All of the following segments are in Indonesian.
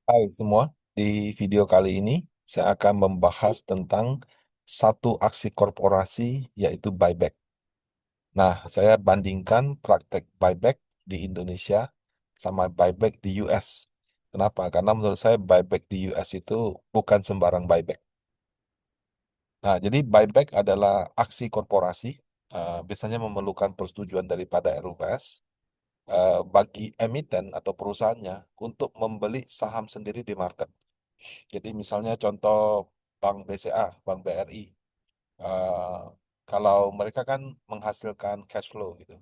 Hai semua, di video kali ini saya akan membahas tentang satu aksi korporasi yaitu buyback. Nah, saya bandingkan praktek buyback di Indonesia sama buyback di US. Kenapa? Karena menurut saya buyback di US itu bukan sembarang buyback. Nah, jadi buyback adalah aksi korporasi, biasanya memerlukan persetujuan daripada RUPS bagi emiten atau perusahaannya untuk membeli saham sendiri di market. Jadi misalnya contoh Bank BCA, Bank BRI, eh, kalau mereka kan menghasilkan cash flow gitu,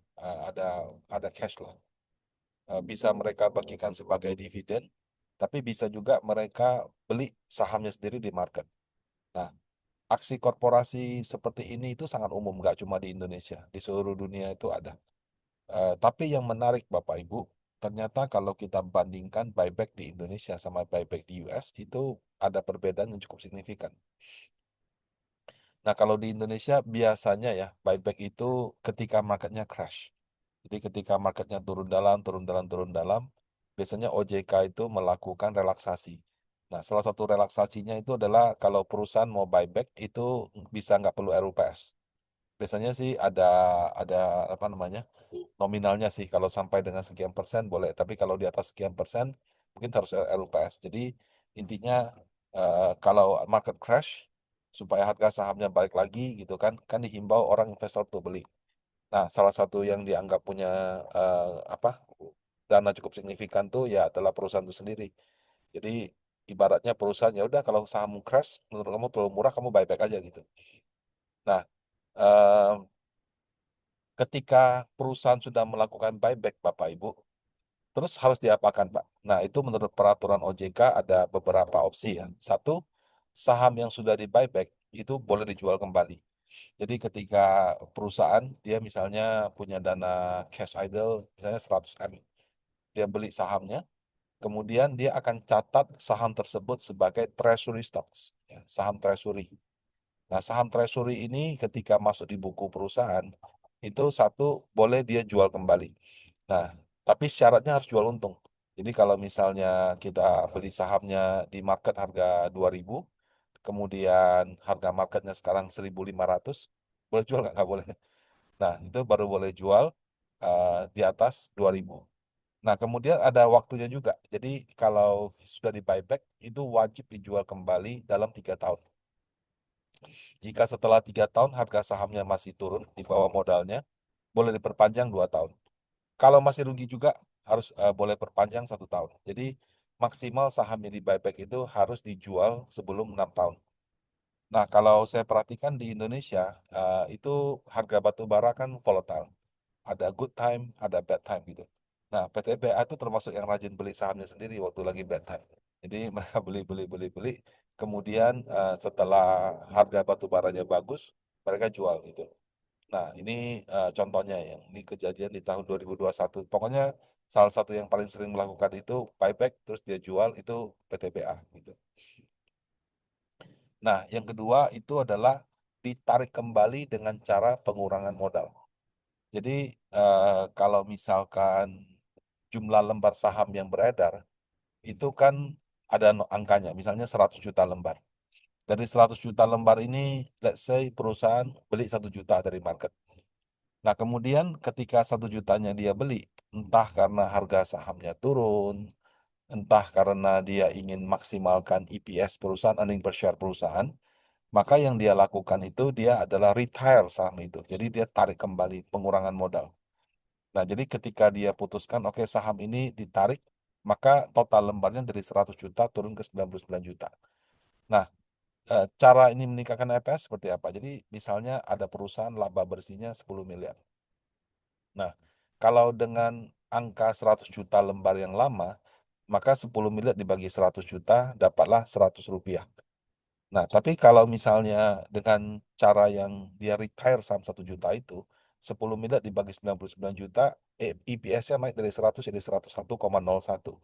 ada cash lah. Bisa mereka bagikan sebagai dividen, tapi bisa juga mereka beli sahamnya sendiri di market. Nah, aksi korporasi seperti ini itu sangat umum, nggak cuma di Indonesia, di seluruh dunia itu ada. Tapi yang menarik Bapak Ibu, ternyata kalau kita bandingkan buyback di Indonesia sama buyback di US itu ada perbedaan yang cukup signifikan. Nah, kalau di Indonesia biasanya ya buyback itu ketika marketnya crash. Jadi ketika marketnya turun dalam, turun dalam, turun dalam, biasanya OJK itu melakukan relaksasi. Nah, salah satu relaksasinya itu adalah kalau perusahaan mau buyback itu bisa nggak perlu RUPS. Biasanya sih ada apa namanya nominalnya sih kalau sampai dengan sekian persen boleh, tapi kalau di atas sekian persen mungkin harus RUPS. Jadi intinya kalau market crash supaya harga sahamnya balik lagi gitu kan dihimbau orang investor untuk beli. Nah, salah satu yang dianggap punya eh, apa dana cukup signifikan tuh ya adalah perusahaan itu sendiri. Jadi ibaratnya perusahaan ya udah kalau saham crash menurut kamu terlalu murah kamu buyback aja gitu. Nah, eh, ketika perusahaan sudah melakukan buyback Bapak Ibu, terus harus diapakan, Pak? Nah, itu menurut peraturan OJK ada beberapa opsi ya. Satu, saham yang sudah di buyback itu boleh dijual kembali. Jadi ketika perusahaan dia misalnya punya dana cash idle misalnya 100 M, dia beli sahamnya, kemudian dia akan catat saham tersebut sebagai treasury stocks, ya, saham treasury. Nah, saham treasury ini ketika masuk di buku perusahaan, itu satu boleh dia jual kembali. Nah, tapi syaratnya harus jual untung. Jadi kalau misalnya kita beli sahamnya di market harga 2.000, kemudian harga marketnya sekarang 1.500, boleh jual nggak? Nggak boleh. Nah, itu baru boleh jual di atas 2.000. Nah, kemudian ada waktunya juga. Jadi kalau sudah di buyback, itu wajib dijual kembali dalam 3 tahun. Jika setelah 3 tahun harga sahamnya masih turun di bawah modalnya, boleh diperpanjang 2 tahun. Kalau masih rugi juga harus boleh perpanjang 1 tahun. Jadi maksimal saham yang di buyback itu harus dijual sebelum 6 tahun. Nah, kalau saya perhatikan di Indonesia itu harga batu bara kan volatile. Ada good time, ada bad time gitu. Nah, PTBA itu termasuk yang rajin beli sahamnya sendiri waktu lagi bad time. Jadi mereka beli, beli, beli, beli. Kemudian setelah harga batu baranya bagus, mereka jual gitu. Nah, ini contohnya yang ini kejadian di tahun 2021. Pokoknya salah satu yang paling sering melakukan itu buyback terus dia jual itu PTBA gitu. Nah, yang kedua itu adalah ditarik kembali dengan cara pengurangan modal. Jadi kalau misalkan jumlah lembar saham yang beredar itu kan ada angkanya, misalnya 100 juta lembar. Dari 100 juta lembar ini, let's say perusahaan beli 1 juta dari market. Nah, kemudian ketika 1 jutanya dia beli, entah karena harga sahamnya turun, entah karena dia ingin maksimalkan EPS perusahaan, earning per share perusahaan, maka yang dia lakukan itu dia adalah retire saham itu. Jadi dia tarik kembali pengurangan modal. Nah, jadi ketika dia putuskan, oke saham ini ditarik, maka total lembarnya dari 100 juta turun ke 99 juta. Nah, cara ini meningkatkan EPS seperti apa? Jadi misalnya ada perusahaan laba bersihnya 10 miliar. Nah, kalau dengan angka 100 juta lembar yang lama, maka 10 miliar dibagi 100 juta, dapatlah 100 rupiah. Nah, tapi kalau misalnya dengan cara yang dia retire saham 1 juta itu, 10 miliar dibagi 99 juta, EPS-nya naik dari 100 jadi 101,01.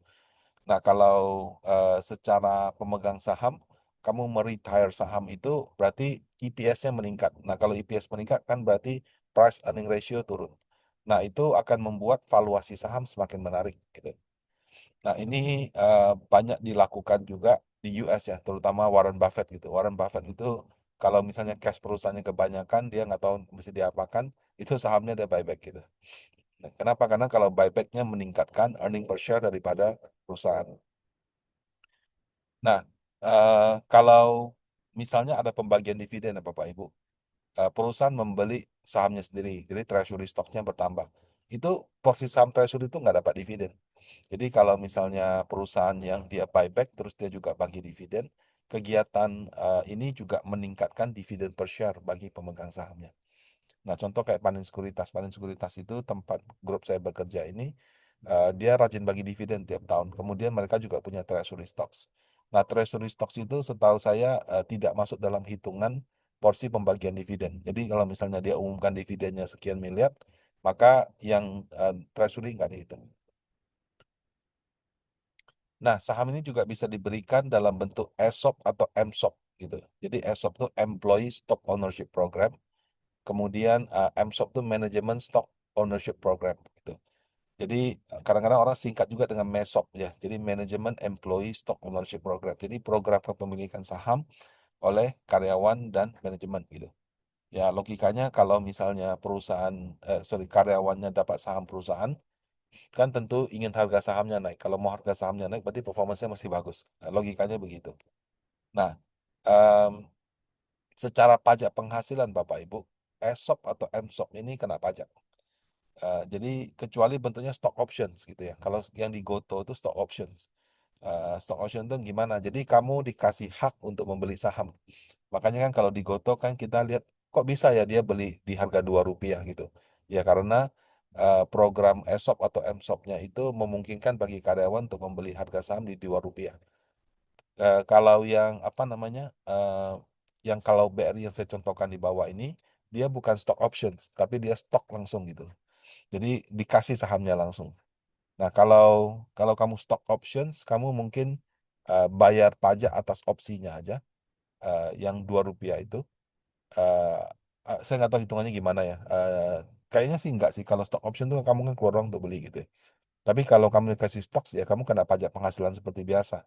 Nah, kalau secara pemegang saham, kamu meretire saham itu berarti EPS-nya meningkat. Nah, kalau EPS meningkat kan berarti price earning ratio turun. Nah, itu akan membuat valuasi saham semakin menarik gitu. Nah, ini banyak dilakukan juga di US ya, terutama Warren Buffett gitu. Warren Buffett itu kalau misalnya cash perusahaannya kebanyakan, dia nggak tahu mesti diapakan, itu sahamnya dia buyback gitu. Nah, kenapa? Karena kalau buybacknya meningkatkan earning per share daripada perusahaan. Nah, kalau misalnya ada pembagian dividen ya Bapak Ibu, perusahaan membeli sahamnya sendiri, jadi treasury stoknya bertambah. Itu porsi saham treasury itu nggak dapat dividen. Jadi kalau misalnya perusahaan yang dia buyback terus dia juga bagi dividen, kegiatan ini juga meningkatkan dividen per share bagi pemegang sahamnya. Nah, contoh kayak Panin Sekuritas. Panin Sekuritas itu tempat grup saya bekerja ini, dia rajin bagi dividen tiap tahun. Kemudian mereka juga punya treasury stocks. Nah, treasury stocks itu setahu saya tidak masuk dalam hitungan porsi pembagian dividen. Jadi kalau misalnya dia umumkan dividennya sekian miliar, maka yang treasury nggak dihitung. Nah, saham ini juga bisa diberikan dalam bentuk ESOP atau MSOP gitu. Jadi ESOP itu Employee Stock Ownership Program, kemudian MSOP itu Management Stock Ownership Program gitu. Jadi kadang-kadang orang singkat juga dengan MESOP ya. Jadi Management Employee Stock Ownership Program. Jadi program kepemilikan saham oleh karyawan dan manajemen gitu. Ya logikanya kalau misalnya perusahaan, karyawannya dapat saham perusahaan, kan tentu ingin harga sahamnya naik. Kalau mau harga sahamnya naik, berarti performanya masih bagus. Nah, logikanya begitu. Nah, em, secara pajak penghasilan Bapak Ibu, ESOP atau MSOP ini kena pajak. Jadi kecuali bentuknya stock options gitu ya. Kalau yang di Goto itu stock options. Stock option itu gimana? Jadi kamu dikasih hak untuk membeli saham. Makanya kan kalau di Goto kan kita lihat kok bisa ya dia beli di harga Rp2 gitu. Ya karena program ESOP atau MSOP-nya itu memungkinkan bagi karyawan untuk membeli harga saham di Rp2. Kalau yang apa namanya, yang kalau BRI yang saya contohkan di bawah ini, dia bukan stock options, tapi dia stok langsung gitu. Jadi dikasih sahamnya langsung. Nah, kalau kalau kamu stock options, kamu mungkin bayar pajak atas opsinya aja, yang Rp2 itu. eh, saya nggak tahu hitungannya gimana ya. Kayaknya sih nggak sih. Kalau stock option tuh kamu kan keluar uang untuk beli gitu ya. Tapi kalau kamu dikasih stok, ya kamu kena pajak penghasilan seperti biasa.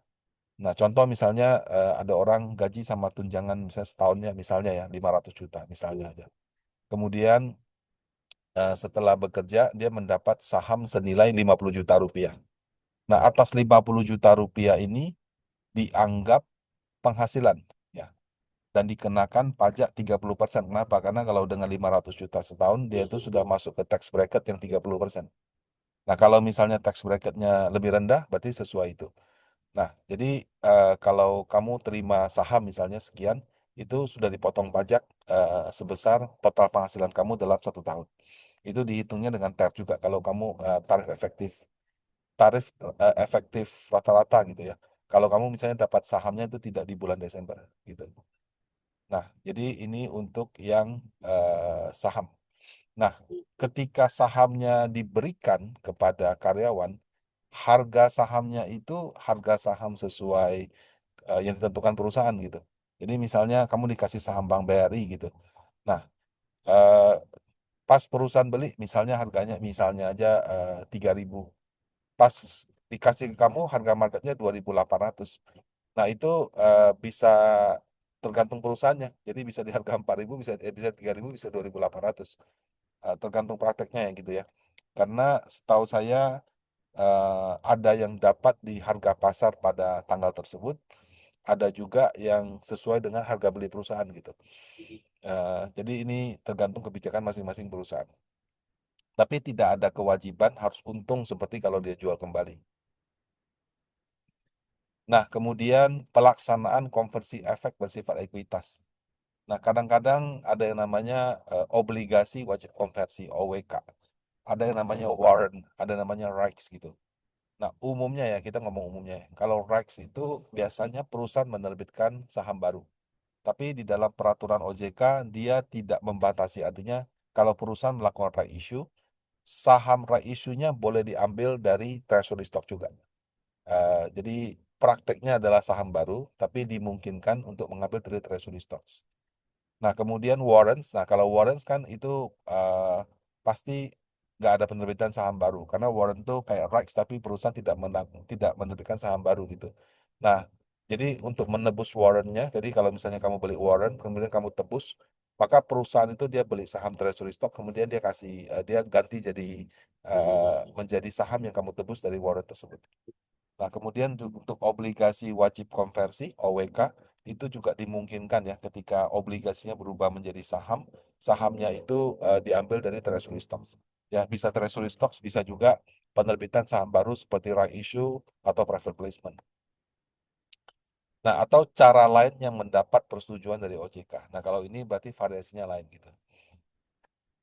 Nah, contoh misalnya ada orang gaji sama tunjangan misalnya setahunnya misalnya ya 500 juta misalnya aja. Kemudian setelah bekerja dia mendapat saham senilai 50 juta rupiah. Nah, atas 50 juta rupiah ini dianggap penghasilan ya dan dikenakan pajak 30%. Kenapa? Karena kalau dengan 500 juta setahun dia itu sudah masuk ke tax bracket yang 30%. Nah, kalau misalnya tax bracketnya lebih rendah berarti sesuai itu. Nah, jadi kalau kamu terima saham misalnya sekian, itu sudah dipotong pajak sebesar total penghasilan kamu dalam 1 tahun. Itu dihitungnya dengan TAP juga kalau kamu tarif efektif rata-rata gitu ya. Kalau kamu misalnya dapat sahamnya itu tidak di bulan Desember gitu. Nah, jadi ini untuk yang saham. Nah, ketika sahamnya diberikan kepada karyawan, harga sahamnya itu harga saham sesuai yang ditentukan perusahaan gitu. Jadi misalnya kamu dikasih saham Bank BRI gitu. Nah, eh, pas perusahaan beli misalnya harganya misalnya aja 3.000. Pas dikasih ke kamu harga marketnya 2.800. Nah, itu bisa tergantung perusahaannya. Jadi bisa di harga 4.000, bisa 3.000, bisa 2.800. Tergantung prakteknya ya gitu ya. Karena setahu saya ada yang dapat di harga pasar pada tanggal tersebut, ada juga yang sesuai dengan harga beli perusahaan gitu. Jadi ini tergantung kebijakan masing-masing perusahaan. Tapi tidak ada kewajiban harus untung seperti kalau dia jual kembali. Nah, kemudian pelaksanaan konversi efek bersifat ekuitas. Nah, kadang-kadang ada yang namanya obligasi wajib konversi (OWK). Ada yang namanya warrant, ada yang namanya rights gitu. Nah, umumnya ya, kita ngomong umumnya ya. Kalau rights itu biasanya perusahaan menerbitkan saham baru. Tapi di dalam peraturan OJK, dia tidak membatasi. Artinya, kalau perusahaan melakukan right issue, saham right issue-nya boleh diambil dari treasury stock juga. Jadi prakteknya adalah saham baru, tapi dimungkinkan untuk mengambil dari treasury stocks. Nah, kemudian warrants. Nah, kalau warrants kan itu pasti nggak ada penerbitan saham baru karena warrant tuh kayak rights tapi perusahaan tidak menerbitkan saham baru gitu. Nah, jadi untuk menebus warrantnya, jadi kalau misalnya kamu beli warrant kemudian kamu tebus, maka perusahaan itu dia beli saham treasury stock kemudian dia kasih dia ganti jadi menjadi saham yang kamu tebus dari warrant tersebut. Nah, kemudian untuk obligasi wajib konversi (OWK) itu juga dimungkinkan ya ketika obligasinya berubah menjadi saham, sahamnya itu diambil dari treasury stocks. Ya, bisa treasury stocks, bisa juga penerbitan saham baru seperti right issue atau private placement. Nah, atau cara lain yang mendapat persetujuan dari OJK. Nah, kalau ini berarti variasinya lain gitu.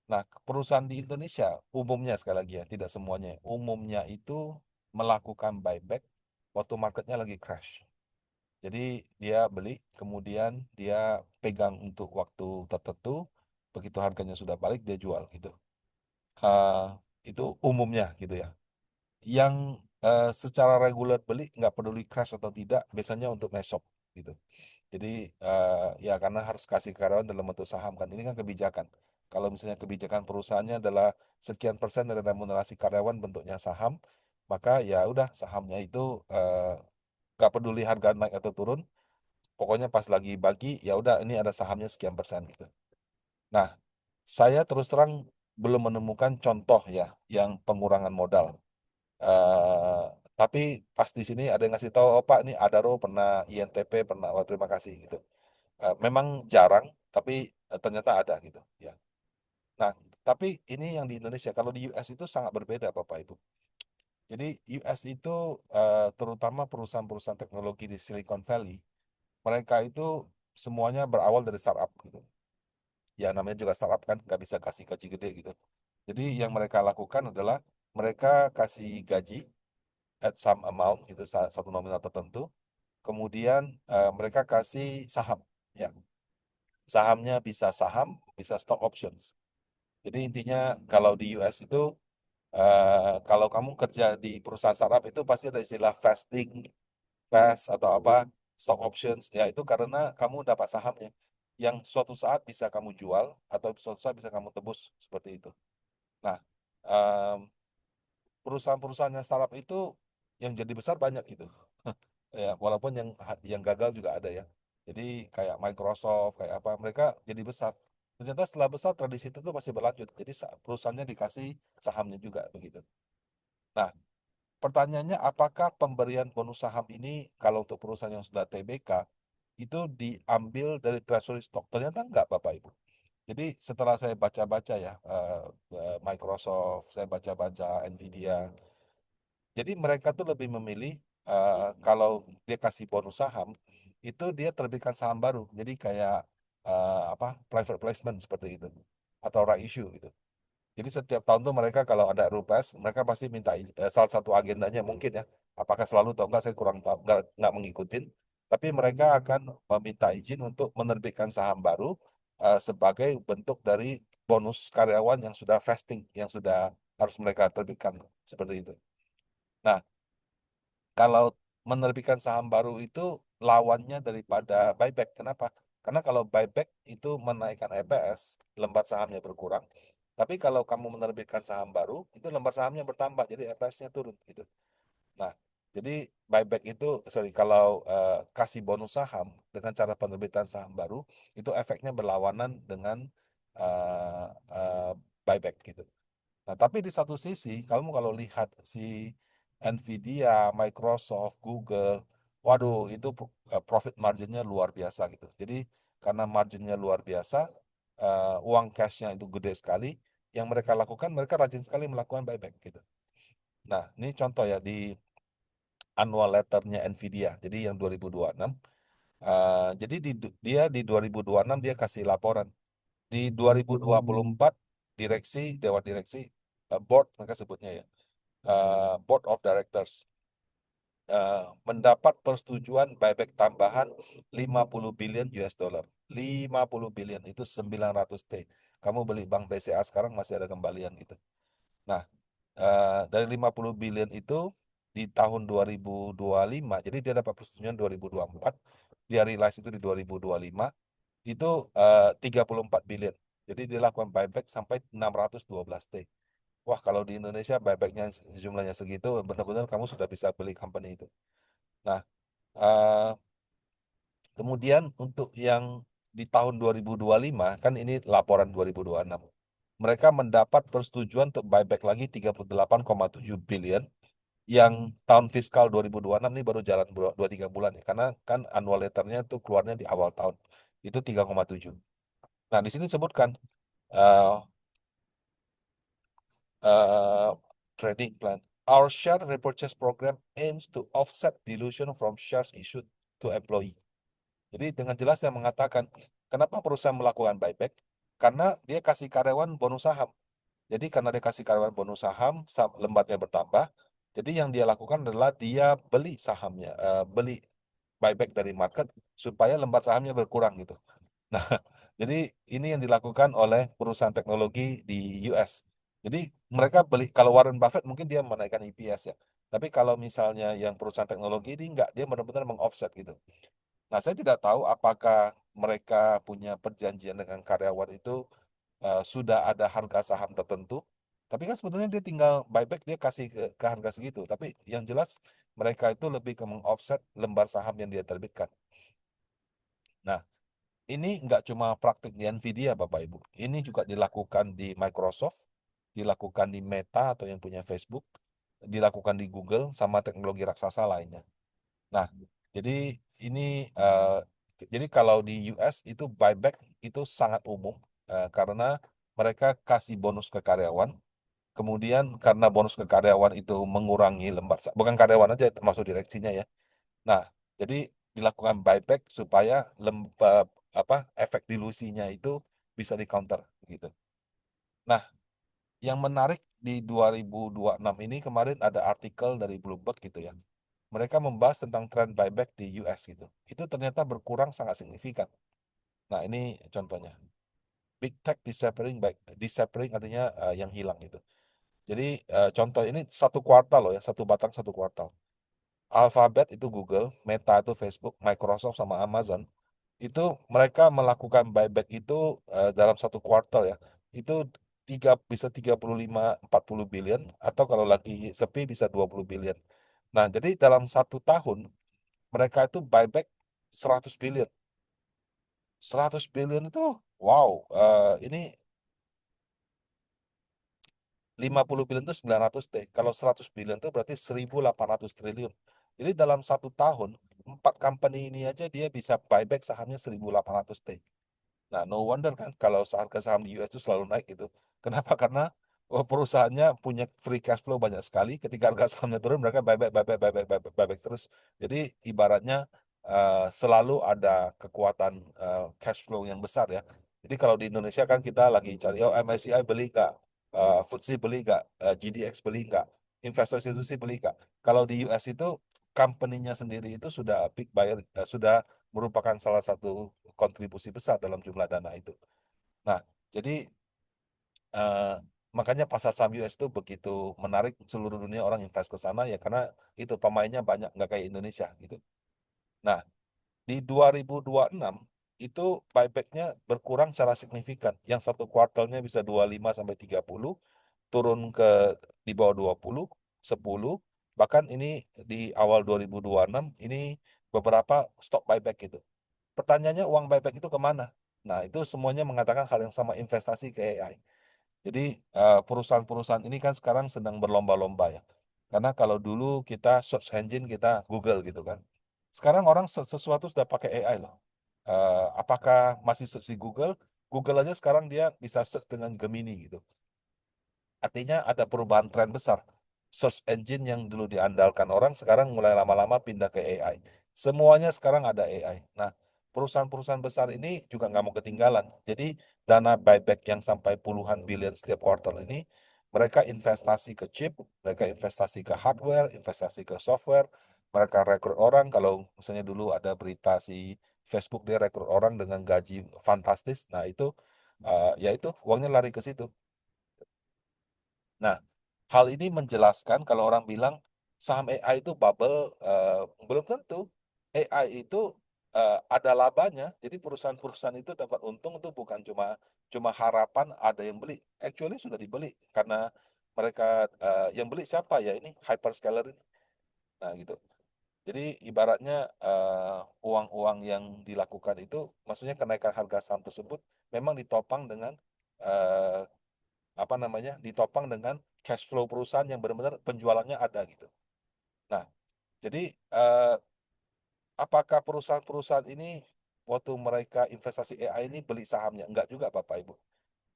Nah, perusahaan di Indonesia umumnya sekali lagi ya, tidak semuanya. Umumnya itu melakukan buyback waktu marketnya lagi crash. Jadi dia beli, kemudian dia pegang untuk waktu tertentu, begitu harganya sudah balik dia jual gitu. Eh, itu umumnya gitu ya. Yang secara reguler beli nggak peduli crash atau tidak, biasanya untuk mesok gitu. Jadi ya karena harus kasih ke karyawan dalam bentuk saham kan, ini kan kebijakan. Kalau misalnya kebijakan perusahaannya adalah sekian persen dari remunerasi karyawan bentuknya saham, maka ya udah sahamnya itu nggak peduli harga naik atau turun, pokoknya pas lagi bagi ya udah ini ada sahamnya sekian persen gitu. Nah, saya terus terang belum menemukan contoh ya yang pengurangan modal. eh tapi pas di sini ada yang ngasih tahu, oh Pak, ini Adaro pernah, INTP pernah, wah terima kasih gitu. Memang jarang, tapi ternyata ada gitu ya. Nah, tapi ini yang di Indonesia, kalau di US itu sangat berbeda Bapak Ibu. Jadi US itu terutama perusahaan-perusahaan teknologi di Silicon Valley, mereka itu semuanya berawal dari startup gitu. Ya namanya juga startup kan nggak bisa kasih gaji gede gitu. Jadi yang mereka lakukan adalah mereka kasih gaji at some amount gitu, satu nominal tertentu. Kemudian mereka kasih saham. Ya, sahamnya bisa saham, bisa stock options. Jadi intinya kalau di US itu kalau kamu kerja di perusahaan startup itu pasti ada istilah vesting, vest atau apa, stock options. Ya itu karena kamu dapat sahamnya yang suatu saat bisa kamu jual atau suatu saat bisa kamu tebus seperti itu. Nah, em, perusahaan-perusahaan yang startup itu yang jadi besar banyak gitu. Ya, walaupun yang gagal juga ada ya. Jadi kayak Microsoft, kayak apa, mereka jadi besar. Ternyata setelah besar tradisi itu tuh masih berlanjut. Jadi perusahaannya dikasih sahamnya juga begitu. Nah, pertanyaannya apakah pemberian bonus saham ini kalau untuk perusahaan yang sudah TBK itu diambil dari treasury stock? Ternyata enggak Bapak Ibu. Jadi setelah saya baca-baca ya, Microsoft, saya baca-baca Nvidia. Jadi mereka tuh lebih memilih kalau dia kasih bonus saham, itu dia terbitkan saham baru. Jadi kayak apa, private placement seperti itu atau right issue gitu. Jadi setiap tahun tuh mereka kalau ada RUPES, mereka pasti minta salah satu agendanya mungkin ya. Apakah selalu atau enggak saya kurang tahu, nggak mengikutin. Tapi mereka akan meminta izin untuk menerbitkan saham baru sebagai bentuk dari bonus karyawan yang sudah vesting, yang sudah harus mereka terbitkan seperti itu. Nah, kalau menerbitkan saham baru itu lawannya daripada buyback. Kenapa? Karena kalau buyback itu menaikkan EPS, lembar sahamnya berkurang. Tapi kalau kamu menerbitkan saham baru, itu lembar sahamnya bertambah, jadi EPS-nya turun gitu. Nah, jadi buyback itu, sorry, kalau kasih bonus saham dengan cara penerbitan saham baru, itu efeknya berlawanan dengan eh, eh, buyback gitu. Nah, tapi di satu sisi, kamu kalau lihat si Nvidia, Microsoft, Google, waduh, itu profit marginnya luar biasa gitu. Jadi karena marginnya luar biasa, uang cashnya itu gede sekali, yang mereka lakukan, mereka rajin sekali melakukan buyback gitu. Nah, ini contoh ya di annual letternya Nvidia, jadi yang 2026. Jadi dia di 2026 dia kasih laporan. Di 2024 direksi, dewan direksi, board mereka sebutnya ya, board of directors mendapat persetujuan buyback tambahan 50 billion US dollar. 50 billion itu 900 T. Kamu beli bank BCA sekarang masih ada kembalian gitu. Nah, dari 50 billion itu di tahun 2025, jadi dia dapat persetujuan 2024, dia realize itu di 2025, itu 34 billion. Jadi dia lakukan buyback sampai 612 T. wah kalau di Indonesia buybacknya jumlahnya segitu, benar-benar kamu sudah bisa beli company itu. Nah, eh, kemudian untuk yang di tahun 2025, kan ini laporan 2026. Mereka mendapat persetujuan untuk buyback lagi 38,7 billion, yang tahun fiskal 2026 ini baru jalan 2-3 bulan ya. Karena kan annual letternya itu keluarnya di awal tahun. Itu 3,7. Nah, di sini disebutkan eh, uh, trading plan. Our share repurchase program aims to offset dilution from shares issued to employee. Jadi dengan jelas dia mengatakan, kenapa perusahaan melakukan buyback? Karena dia kasih karyawan bonus saham. Jadi karena dia kasih karyawan bonus saham, lembarnya bertambah. Jadi yang dia lakukan adalah dia beli sahamnya, beli buyback dari market supaya lembar sahamnya berkurang gitu. Nah, jadi ini yang dilakukan oleh perusahaan teknologi di US. Jadi mereka beli, kalau Warren Buffett mungkin dia menaikkan EPS ya. Tapi kalau misalnya yang perusahaan teknologi ini enggak, dia benar-benar meng-offset gitu. Nah, saya tidak tahu apakah mereka punya perjanjian dengan karyawan itu, sudah ada harga saham tertentu. Tapi kan sebenarnya dia tinggal buyback, dia kasih ke harga segitu. Tapi yang jelas mereka itu lebih ke meng-offset lembar saham yang dia terbitkan. Nah, ini nggak cuma praktik di Nvidia, Bapak Ibu. Ini juga dilakukan di Microsoft, dilakukan di Meta atau yang punya Facebook, dilakukan di Google sama teknologi raksasa lainnya. Nah, jadi ini eh, jadi kalau di US itu buyback itu sangat umum, karena mereka kasih bonus ke karyawan. Kemudian karena bonus ke karyawan itu mengurangi lembar, bukan karyawan aja termasuk direksinya ya. Nah, jadi dilakukan buyback supaya apa efek dilusinya itu bisa di counter gitu. Nah, yang menarik di 2026 ini kemarin ada artikel dari Bloomberg gitu ya. Mereka membahas tentang tren buyback di US gitu. Itu ternyata berkurang sangat signifikan. Nah, ini contohnya. Big tech disappearing artinya yang hilang gitu. Jadi contoh ini satu kuartal loh ya, satu batang satu kuartal. Alphabet itu Google, Meta itu Facebook, Microsoft sama Amazon itu mereka melakukan buyback itu dalam satu kuartal ya. Itu bisa 35-40 billion, atau kalau lagi sepi bisa 20 billion. Nah, jadi dalam 1 tahun mereka itu buyback 100 billion. 100 billion itu wow, ini 50 billion itu 900 T. Kalau 100 billion itu berarti 1.800 triliun. Jadi dalam 1 tahun, 4 company ini aja dia bisa buyback sahamnya 1.800 T. Nah, no wonder kan kalau harga saham di US itu selalu naik gitu. Kenapa? Karena perusahaannya punya free cash flow banyak sekali. Ketika harga sahamnya turun, mereka buyback, buyback, buyback, buyback, buyback terus. Jadi ibaratnya selalu ada kekuatan cash flow yang besar ya. Jadi kalau di Indonesia kan kita lagi cari, oh MSCI beli nggak, FTSE beli nggak, GDX beli nggak, investor institusi beli nggak. Kalau di US itu company-nya sendiri itu sudah big buyer, sudah merupakan salah satu kontribusi besar dalam jumlah dana itu. Nah, jadi eh, makanya pasar saham US itu begitu menarik, seluruh dunia orang invest ke sana ya karena itu pemainnya banyak, nggak kayak Indonesia gitu. Nah, di 2026 itu buybacknya berkurang secara signifikan. Yang satu kuartalnya bisa 25 sampai 30, turun ke di bawah 20, 10, bahkan ini di awal 2026 ini beberapa stop buyback gitu. Pertanyaannya uang buyback itu kemana? Nah, itu semuanya mengatakan hal yang sama, investasi ke AI. Jadi perusahaan-perusahaan ini kan sekarang sedang berlomba-lomba ya. Karena kalau dulu kita search engine kita Google gitu kan. Sekarang orang sesuatu sudah pakai AI loh. Apakah masih search di Google? Google aja sekarang dia bisa search dengan Gemini gitu. Artinya ada perubahan tren besar. Search engine yang dulu diandalkan orang sekarang mulai lama-lama pindah ke AI. Semuanya sekarang ada AI. Nah, perusahaan-perusahaan besar ini juga nggak mau ketinggalan. Jadi dana buyback yang sampai puluhan billion setiap kuartal ini, mereka investasi ke chip, mereka investasi ke hardware, investasi ke software, mereka rekrut orang. Kalau misalnya dulu ada berita si Facebook dia rekrut orang dengan gaji fantastis, nah itu ya itu uangnya lari ke situ. Nah, hal ini menjelaskan kalau orang bilang saham AI itu bubble, belum tentu. AI itu ada labanya, jadi perusahaan-perusahaan itu dapat untung itu bukan cuma cuma harapan ada yang beli. Actually sudah dibeli karena mereka yang beli siapa ya ini hyperscaler ini. Nah gitu. Jadi ibaratnya uang-uang yang dilakukan itu, maksudnya kenaikan harga saham tersebut memang ditopang dengan eh, apa namanya, ditopang dengan cash flow perusahaan yang benar-benar penjualannya ada gitu. Nah, jadi apakah perusahaan-perusahaan ini waktu mereka investasi AI ini beli sahamnya? Enggak juga Bapak Ibu.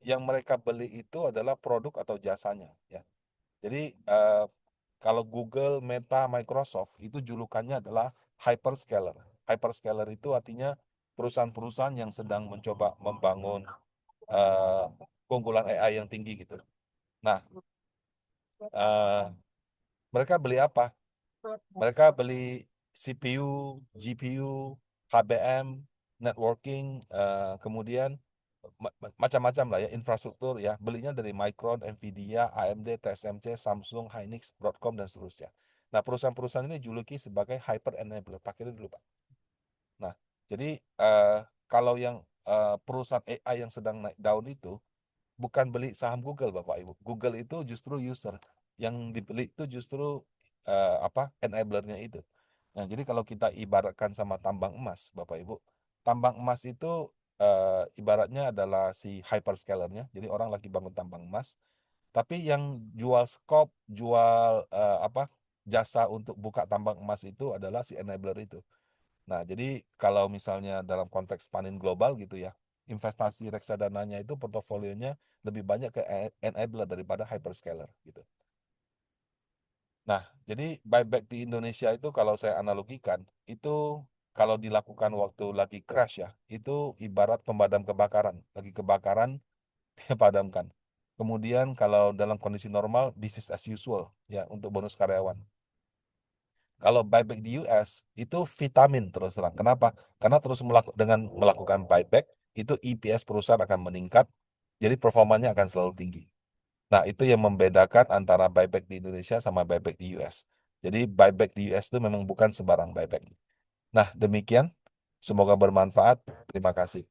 Yang mereka beli itu adalah produk atau jasanya ya. Jadi kalau Google, Meta, Microsoft itu julukannya adalah hyperscaler. Hyperscaler itu artinya perusahaan-perusahaan yang sedang mencoba membangun eh, keunggulan AI yang tinggi gitu. Nah, eh, mereka beli apa? Mereka beli CPU, GPU, HBM, networking, kemudian macam-macam lah ya infrastruktur ya. Belinya dari Micron, Nvidia, AMD, TSMC, Samsung, Hynix, Broadcom dan seterusnya. Nah, perusahaan-perusahaan ini juluki sebagai hyper enabler. Pakai dulu, Pak. Nah, jadi eh, kalau yang perusahaan AI yang sedang naik daun itu bukan beli saham Google, Bapak Ibu. Google itu justru user. Yang dibeli itu justru apa? Enablernya itu. Nah, jadi kalau kita ibaratkan sama tambang emas, Bapak Ibu, tambang emas itu ibaratnya adalah si hyperscalernya. Jadi orang lagi bangun tambang emas, tapi yang jual scope, jual apa? Jasa untuk buka tambang emas itu adalah si enabler itu. Nah, jadi kalau misalnya dalam konteks panin global gitu ya, investasi reksadananya itu portofolionya lebih banyak ke enabler daripada hyperscaler gitu. Nah, jadi buyback di Indonesia itu kalau saya analogikan, itu kalau dilakukan waktu lagi crash ya, itu ibarat pemadam kebakaran. Lagi kebakaran, dia padamkan. Kemudian kalau dalam kondisi normal, business as usual ya untuk bonus karyawan. Kalau buyback di US itu vitamin terus terang. Kenapa? Karena terus dengan melakukan buyback itu EPS perusahaan akan meningkat, jadi performanya akan selalu tinggi. Nah, itu yang membedakan antara buyback di Indonesia sama buyback di US. Jadi buyback di US itu memang bukan sembarang buyback. Nah, demikian. Semoga bermanfaat. Terima kasih.